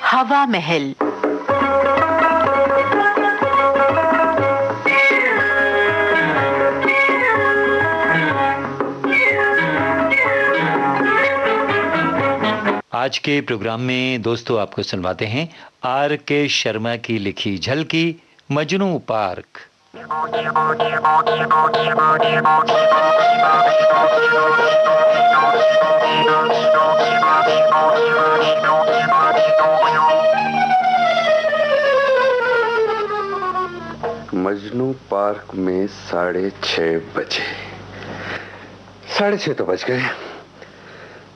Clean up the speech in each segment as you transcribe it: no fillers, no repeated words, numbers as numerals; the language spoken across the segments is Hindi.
हवा महल। आज के प्रोग्राम में दोस्तों आपको सुनवाते हैं R.K. शर्मा की लिखी झलकी मजनू पार्क। मजनू पार्क में 6:30 बजे। 6:30 तो बज गए,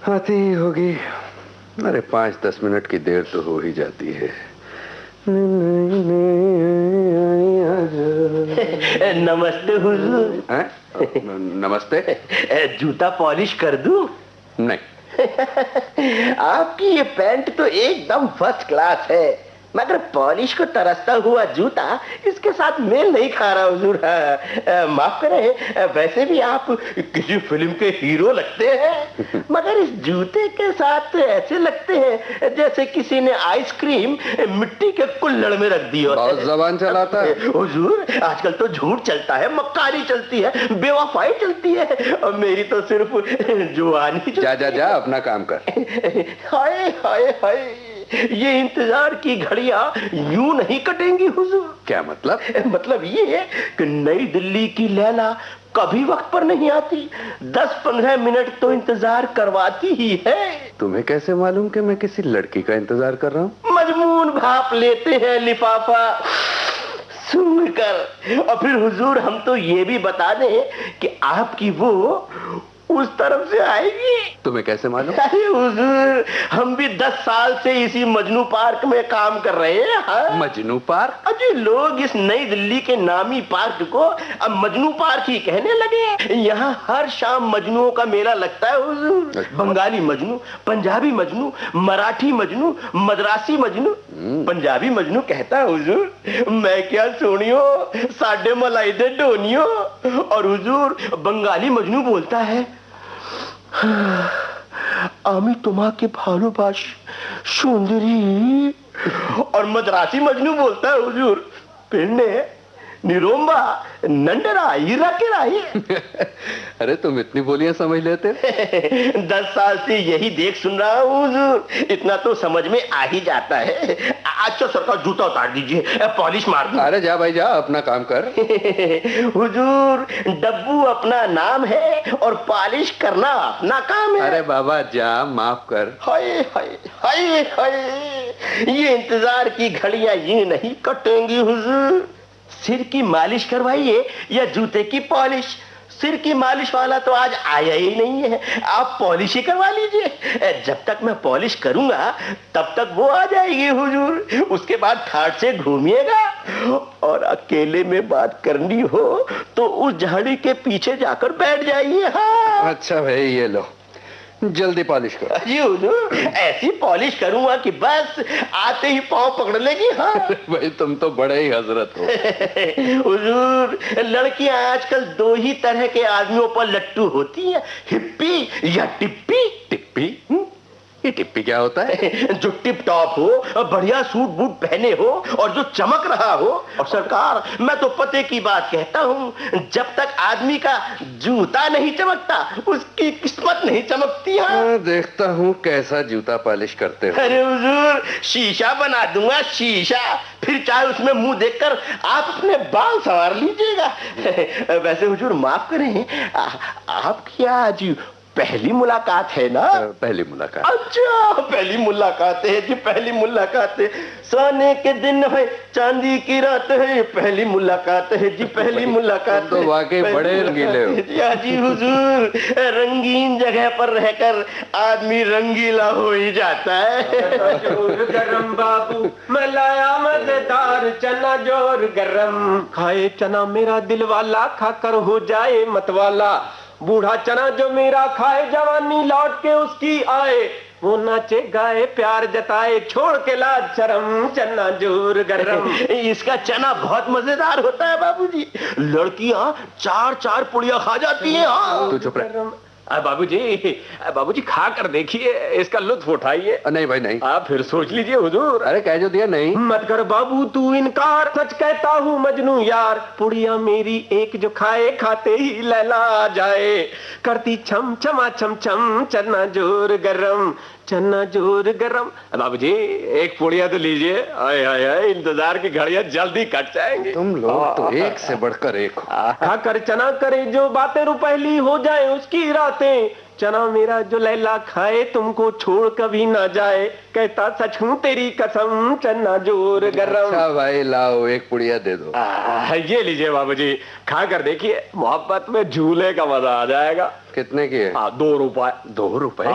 आती ही होगी। अरे 5-10 मिनट की देर तो हो ही जाती है। नमस्ते हुजूर। नमस्ते। जूता पॉलिश कर दूं? नहीं। आपकी ये पैंट तो एकदम फर्स्ट क्लास है, मगर पॉलिश को तरसता हुआ जूता इसके साथ मेल नहीं खा रहा हुजूर। माफ करें, वैसे भी आप किसी फिल्म के हीरो लगते हैं, मगर इस जूते के साथ ऐसे लगते हैं जैसे किसी ने आइसक्रीम मिट्टी के कुल्हड़ में रख दी हो। बहुत जबान चलाता है हुजूर। आजकल तो झूठ चलता है, मक्कारी चलती है, बेवफाई चलती है, और मेरी तो सिर्फ जुबानी। जा अपना काम कर। हाय हाय हाय, ये इंतजार की घड़ियां यूं नहीं कटेंगी हुजूर। क्या मतलब? मतलब ये है कि नई दिल्ली की लैला कभी वक्त पर नहीं आती, 10-15 मिनट तो इंतजार करवाती ही है। तुम्हें कैसे मालूम कि मैं किसी लड़की का इंतजार कर रहा हूँ? मजमून भाप लेते हैं लिफाफा सुनकर। और फिर हुजूर हम तो ये भी बता दें कि आपकी वो उस तरफ से आएगी। तुम्हें कैसे मालूम? अरे हुजूर, हम भी 10 साल से इसी मजनू पार्क में काम कर रहे हैं। हाँ? मजनू पार्क? अजी लोग इस नई दिल्ली के नामी पार्क को अब मजनू पार्क ही कहने लगे। यहाँ हर शाम मजनुओं का मेला लगता है हुजूर। बंगाली मजनू, पंजाबी मजनू, मराठी मजनू, मद्रासी मजनू। पंजाबी मजनू कहता है हुजूर, मैं क्या सोनियो साडे मलाई दे डोनियो। और हुजूर बंगाली मजनू बोलता है, आमी तुम्हाके भालोबाशी सुंदरी। और मद्रासी मजनू बोलता है हुजूर, पिन्ने निरोम्बा नंडरा हीरा के राही। अरे तुम इतनी बोलियां समझ लेते? 10 साल से यही देख सुन रहा हूँ हुजूर, इतना तो समझ में आ ही जाता है। अच्छा सरकार, जूता उतार दीजिए, पॉलिश मार दूं। अरे जा भाई जा, अपना काम कर। हुजूर डब्बू अपना नाम है और पॉलिश करना अपना काम है। अरे बाबा जा, माफ कर। हाय हाय हाय हाय, ये इंतजार की घड़ियां ये नहीं कटेंगी हुजूर। सिर की मालिश करवाइए या जूते की पॉलिश। सिर की मालिश वाला तो आज आया ही नहीं है, आप पॉलिश ही करवा लीजिए। जब तक मैं पॉलिश करूंगा तब तक वो आ जाएगी हुजूर। उसके बाद ठाट से घूमिएगा, और अकेले में बात करनी हो तो उस झाड़ी के पीछे जाकर बैठ जाइए। हाँ अच्छा भाई, ये लो जल्दी पॉलिश करो। जी हुजूर, ऐसी पॉलिश करूंगा कि बस आते ही पांव पकड़ लेगी। हाँ भाई तुम तो बड़े ही हजरत हो। हुजूर लड़कियां आजकल 2 ही तरह के आदमियों पर लट्टू होती हैं, हिप्पी या टिप्पी। टिप्पी? ये टिप्पी क्या होता है? जो टिप टॉप हो, बढ़िया सूट बूट पहने हो और जो चमक रहा हो। और सरकार मैं तो पते की बात कहता हूँ, जब तक आदमी का जूता नहीं चमकता उसकी किस्मत नहीं चमकती। हाँ देखता हूँ कैसा जूता पॉलिश करते हो। अरे हुजूर शीशा बना दूंगा, शीशा। फिर चाहे उसमें मुंह देखकर आप अपने बाल संवार लीजिएगा। वैसे हुजूर माफ करें, आपकी आज पहली मुलाकात है ना? पहली मुलाकात। अच्छा पहली मुलाकात है जी, पहली मुलाकात है। सोने के दिन है चांदी की रात है, पहली मुलाकात है जी, पहली मुलाकात। तो वाकई बड़े रंगीले हो। जी हुजूर, रंगीन जगह पर रहकर आदमी रंगीला हो ही जाता है। जोर गरम बाबू मलाया मजेदार चना, जोर गरम खाए चना मेरा दिल वाला, खाकर हो जाए मतवाला। बूढ़ा चना जो मेरा खाए, जवानी लौट के उसकी आए। वो नाचे गाए प्यार जताए, छोड़ के लाज शर्म, चना जोर गरम। इसका चना बहुत मजेदार होता है बाबूजी, लड़कियां 4-4 पुड़िया खा जाती हैं। हाँ तू चुप रह। बाबूजी खा कर देखिए, इसका लुत्फ उठाइए। नहीं भाई नहीं। आप फिर सोच लीजिए हुजूर। अरे कह जो दिया नहीं। मत कर बाबू तू इनकार, सच कहता हूँ मजनू यार, पुड़िया मेरी एक जो खाए खाते ही लैला आ जाए, करती छम छमा छम छम, चन्ना जोर गरम, चन्ना जोर गरम। बाबूजी एक पुड़िया तो लीजिए। आए हाय हाय, इंतजार की घड़ियां जल्दी कट जाएंगी। तुम लोग तो एक से बढ़कर एक हो। खा कर चना करे जो बातें रुपहली हो जाए उसकी रातें, चना मेरा जो लैला खाए तुमको छोड़ कभी ना जाए, कहता सच हूँ तेरी कसम, चन्ना जोर गरम। अच्छा भाई लाओ एक पुड़िया दे दो। ये लीजिए बाबूजी, खा कर देखिए, मोहब्बत में झूले का मजा आ जाएगा। कितने की है? 2 रुपए। 2 रुपए?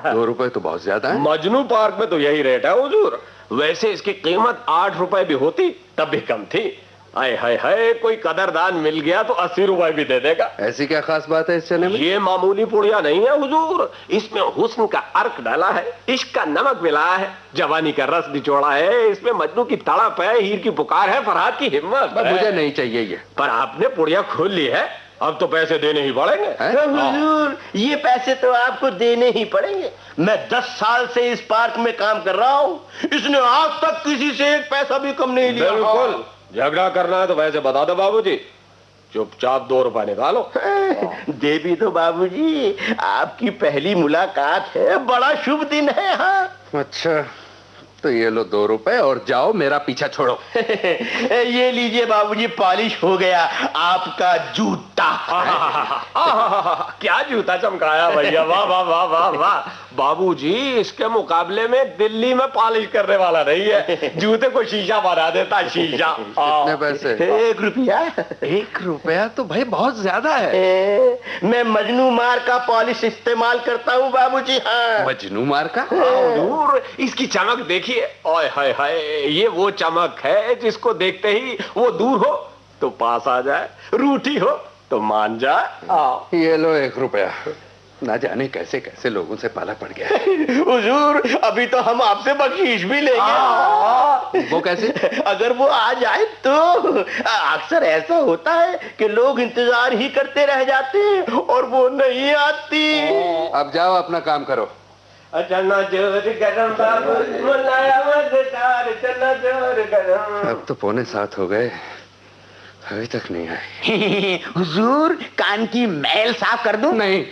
2 रुपए तो बहुत ज्यादा है। मजनू पार्क में तो यही रेट है हुजूर। वैसे इसकी कीमत 8 रुपए भी होती तब भी कम थी। हाय हाय हाय, कोई कदरदान मिल गया तो 80 रुपए भी दे देगा। ऐसी क्या खास बात है इस चने में? ये मामूली पुड़िया नहीं है हुजूर, इसमें हुस्न का अर्क डाला है, इश्क का नमक मिलाया है, जवानी का रस निचोड़ा है, इसमें मजनू की तड़प है, हीर की पुकार है, फरहाद की हिम्मत है। मुझे नहीं चाहिए ये। पर आपने पुड़िया खोल ली है, अब तो पैसे देने ही पड़ेंगे। हुजूर ये पैसे तो आपको देने ही पड़ेंगे। मैं 10 साल से इस पार्क में काम कर रहा हूँ, इसने आज तक किसी से एक पैसा भी कम नहीं लिया। बिल्कुल, झगड़ा करना है तो वैसे बता दो बाबूजी, चुपचाप 2 रुपए निकालो। दे भी दो बाबूजी, आपकी पहली मुलाकात है, बड़ा शुभ दिन है। हाँ अच्छा तो ये लो 2 रुपए और जाओ, मेरा पीछा छोड़ो। ये लीजिए बाबूजी, पॉलिश हो गया आपका जूता। क्या जूता चमकाया भैया, वाह वाह वाह वाह वाह। बाबूजी इसके मुकाबले में दिल्ली में पॉलिश करने वाला नहीं है, जूते को शीशा बना देता, शीशा। कितने पैसे? 1 रुपया। 1 रुपया तो भाई बहुत ज्यादा है। मैं मजनू मार का पॉलिश इस्तेमाल करता हूँ बाबूजी। हाँ मजनू मार का? दूर इसकी चमक देखिए, ओए हाय हाय, ये वो चमक है जिसको देखते ही वो दूर हो तो पास आ जाए, रूठी हो तो मान जाए। ये लो 1 रुपया। ना जाने कैसे कैसे लोगों से पाला पड़ गया। हुजूर अभी तो हम आपसे बख्शीश भी लेंगे। वो कैसे? अगर वो आ जाए तो। अक्सर ऐसा होता है कि लोग इंतजार ही करते रह जाते हैं और वो नहीं आती। अब जाओ अपना काम करो। चना जोर गरम बाबू, मुलाया मजेदार, चना जोर गरम। अब तो 6:45 हो गए, अभी तक नहीं आई। हुजूर कान की मैल साफ कर दूं? नहीं।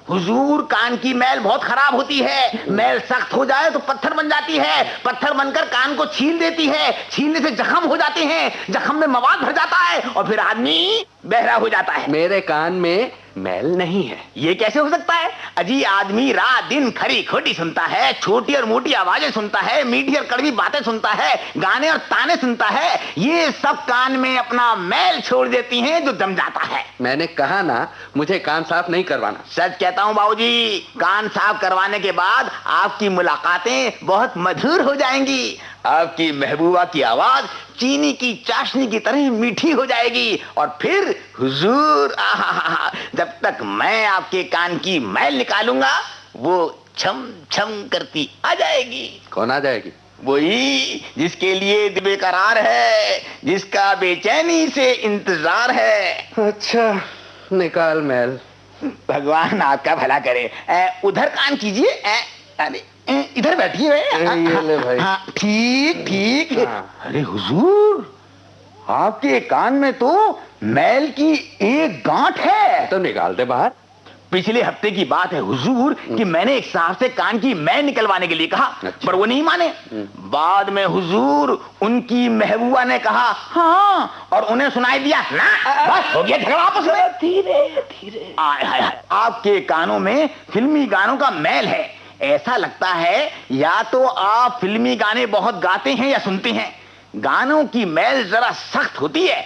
हुजूर कान की मैल बहुत खराब होती है, मैल सख्त हो जाए तो पत्थर बन जाती है, पत्थर बनकर कान को छील देती है, छीलने से जख्म हो जाते हैं, जख्म में मवाद भर जाता है और फिर आदमी बहरा हो जाता है। मेरे कान में मैल नहीं है। ये कैसे हो सकता है? अजी आदमी रात दिन खरी खोटी सुनता है, छोटी और मोटी आवाजें सुनता है, मीठी और कड़वी बातें सुनता है, गाने और ताने सुनता है, ये सब कान में अपना मैल छोड़ देती हैं जो जम जाता है। मैंने कहा ना मुझे कान साफ नहीं करवाना। सच कहता हूँ बाबूजी, कान साफ करवाने के बाद आपकी मुलाकातें बहुत मधुर हो जाएंगी, आपकी महबूबा की आवाज चीनी की चाशनी की तरह मीठी हो जाएगी और फिर हुजूर जब तक मैं आपके कान की मैल निकालूंगा वो छम छम करती आ जाएगी। कौन आ जाएगी? वही जिसके लिए बेकरार है, जिसका बेचैनी से इंतजार है। अच्छा निकाल मैल। भगवान आपका भला करे। उधर कान कीजिए। अरे इधर बैठिए। ये ले भाई। ठीक ठीक। अरे हुजूर आपके कान में तो मैल की एक गांठ है। तो निकाल दे बाहर। पिछले हफ्ते की बात है हुजूर कि मैंने एक साहब से कान की मैल निकलवाने के लिए कहा। अच्छा। पर वो नहीं माने। बाद में हुजूर उनकी महबूबा ने कहा हाँ और उन्हें सुनाई दिया ना। बस हो गया झगड़ा आपस में। धीरे धीरे। आपके कानों में फिल्मी गानों का मैल है। ऐसा लगता है या तो आप फिल्मी गाने बहुत गाते हैं या सुनते हैं। गानों की मैल जरा सख्त होती है।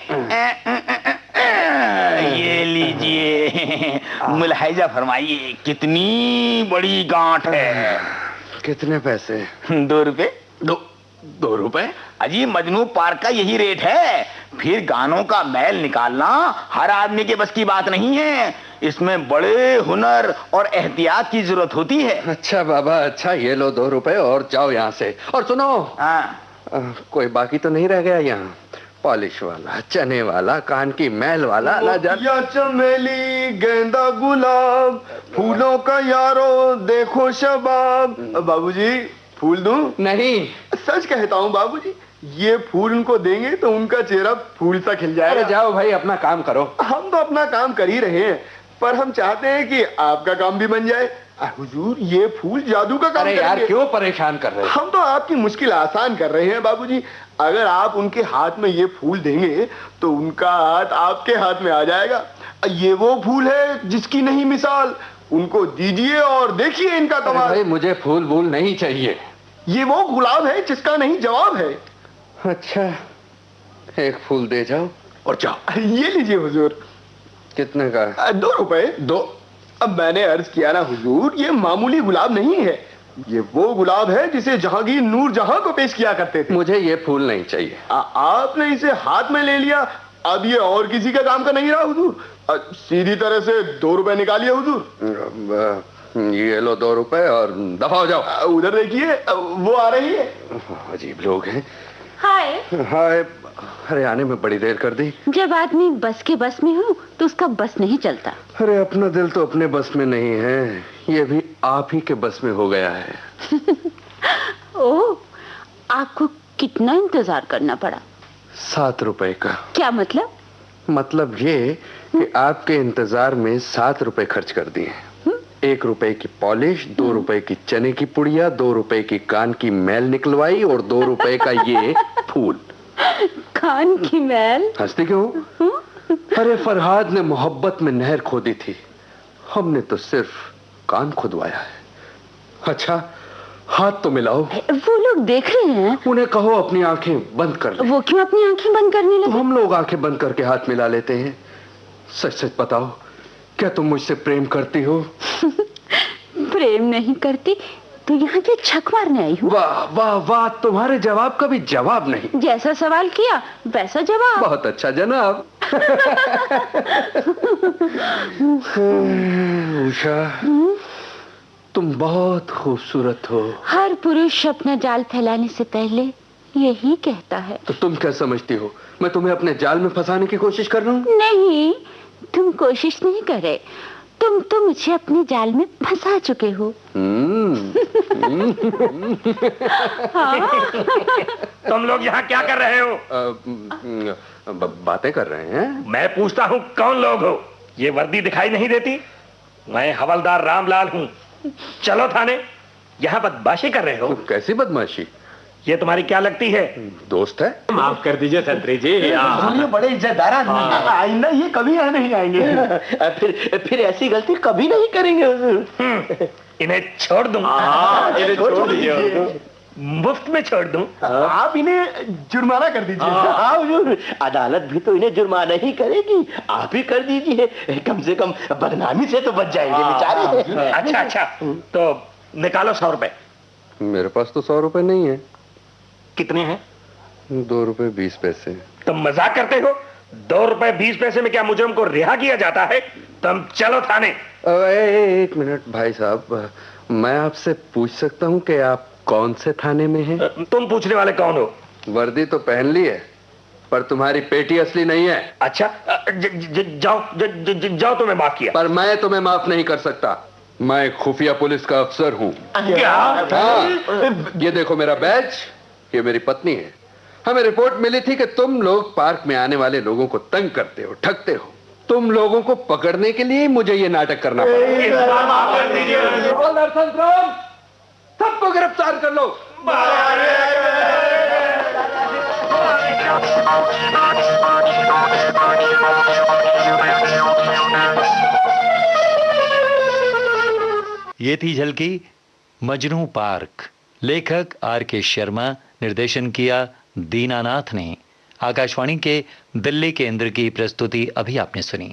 ये लीजिए मुलाहिजा फरमाइए कितनी बड़ी गांठ है। कितने पैसे? 2 रुपए। 2 रुपए? अजी मजनू पार्क का यही रेट है। फिर गानों का मैल निकालना हर आदमी के बस की बात नहीं है, इसमें बड़े हुनर और एहतियात की जरूरत होती है। अच्छा बाबा अच्छा, ये लो 2 रुपए और जाओ यहाँ से। और सुनो हाँ कोई बाकी तो नहीं रह गया यहाँ? पॉलिश वाला, चने वाला, कान की मैल वाला, ना जाने या चमेली, गेंदा, गुलाब, फूलों का यारो देखो शबाब। बाबूजी फूल दूं? नहीं। सच कहता हूँ बाबूजी, ये फूल उनको देंगे तो उनका चेहरा फूल सा खिल जाएगा। अरे जाओ भाई, अपना काम करो। हम तो अपना काम कर ही रहे हैं, पर हम चाहते हैं कि आपका काम भी बन जाए। हुजूर, ये फूल जादू का काम अरे यार, करेंगे। क्यों परेशान कर रहे हो? हम तो आपकी मुश्किल आसान कर रहे हैं बाबूजी। अगर आप उनके हाथ में ये फूल देंगे तो उनका हाथ आपके हाथ में आ जाएगा। ये वो फूल है जिसकी नहीं मिसाल, उनको दीजिए और देखिए इनका अरे कमाल। भाई, मुझे फूल वूल नहीं चाहिए। ये वो गुलाब है जिसका नहीं जवाब है। अच्छा, एक फूल दे जाओ और जाओ। ये लीजिए हुजूर। कितने का? 2 रुपए। 2? अब मैंने अर्ज किया ना हुजूर, ये मामूली गुलाब नहीं है, ये वो गुलाब है जिसे जहांगीर नूरजहां को पेश किया करते थे। मुझे ये फूल नहीं चाहिए। आपने इसे हाथ में ले लिया, अब ये और किसी का काम का नहीं रहा हुजूर। सीधी तरह से 2 रुपए निकालिए हुजूर। ये लो 2 रुपए और दफा हो जाओ। उधर देखिए, वो आ रही है। अजीब लोग हैं। हाय। हाय। अरे आने में बड़ी देर कर दी। जब आदमी बस के बस में हो तो उसका बस नहीं चलता। अरे अपना दिल तो अपने बस में नहीं है, ये भी आप ही के बस में हो गया है। ओह, आपको कितना इंतजार करना पड़ा? 7 रुपए का। क्या मतलब? मतलब ये कि आपके इंतजार में 7 रुपए खर्च कर दिए। 1 रुपए की पॉलिश, 2 रुपए की चने की पुड़िया, 2 रुपए की कान की मैल निकलवाई और 2 रुपए का ये फूल। कान की मैल? हंसती क्यों? अरे फरहाद ने मोहब्बत में नहर खोदी थी, हमने तो सिर्फ कान खुदवाया है। अच्छा, हाथ तो मिलाओ। वो लोग देख रहे हैं। उन्हें कहो अपनी आंखें बंद कर ले। वो क्यों अपनी आंखें बंद करने तो लगे? हम लोग आंखें बंद करके हाथ मिला लेते हैं। सच सच बताओ, क्या तुम मुझसे प्रेम करती हो? प्रेम नहीं करती तो यहाँ के छक मारने आई हूँ। वाह वाह वाह, तुम्हारे जवाब का भी जवाब नहीं। जैसा सवाल किया वैसा जवाब। बहुत अच्छा जनाब। उषा, तुम बहुत खूबसूरत हो। हर पुरुष अपना जाल फैलाने से पहले यही कहता है। तो तुम क्या समझती हो, मैं तुम्हें अपने जाल में फंसाने की कोशिश कर रहा हूँ? नहीं, तुम कोशिश नहीं कर रहे, तुम तो मुझे अपने जाल में फंसा चुके हो। तुम लोग यहाँ क्या कर रहे हो? बातें कर रहे हैं। मैं पूछता हूँ कौन लोग हो? ये वर्दी दिखाई नहीं देती? मैं हवलदार रामलाल हूँ। चलो थाने। यहाँ बदमाशी कर रहे हो। कैसी बदमाशी? ये तुम्हारी क्या लगती है? दोस्त है। माफ कर दीजिए संतरी जी। ये बड़े इज्जतदार आदमी हैं। आइंदा ये कभी यहाँ नहीं आएंगे। फिर ऐसी गलती कभी नहीं करेंगे हुजूर। इन्हें छोड़ दूं। इन्हें छोड़ दीजिए। मुफ्त में छोड़ दूं। आप इन्हें जुर्माना कर दीजिए। हाँ हुजूर, अदालत भी तो इन्हें जुर्माना ही करेगी, आप ही कर दीजिए, कम से कम बदनामी से तो बच जाएंगे बेचारे। अच्छा अच्छा, तो निकालो 100 रुपए। मेरे पास तो 100 रुपए नहीं है। कितने हैं? 2 रुपए 20 पैसे। तुम मजाक करते हो? 2 रुपए 20 पैसे में क्या मुजरिम को रिहा किया जाता है? तुम चलो थाने। एक मिनट भाई साहब, मैं आपसे पूछ सकता हूँ कि आप कौन से थाने में हैं? तुम पूछने वाले कौन हो? वर्दी तो पहन ली है, पर तुम्हारी पेटी असली नहीं है। अच्छा, जाओ, तुम्हें माफ किया। पर मैं तुम्हें माफ नहीं कर सकता। मैं खुफिया पुलिस का अफसर हूँ। क्या? हाँ, ये देखो मेरा बैज, ये मेरी पत्नी है। हमें रिपोर्ट मिली थी कि तुम लोग पार्क में आने वाले लोगों को तंग करते हो, ठगते हो। तुम लोगों को पकड़ने के लिए मुझे ये नाटक करना पड़ा। सबको गिरफ्तार कर लो। ये थी झलकी मजनू पार्क। लेखक R.K. शर्मा, निर्देशन किया दीनानाथ ने। आकाशवाणी के दिल्ली केंद्र की प्रस्तुति अभी आपने सुनी।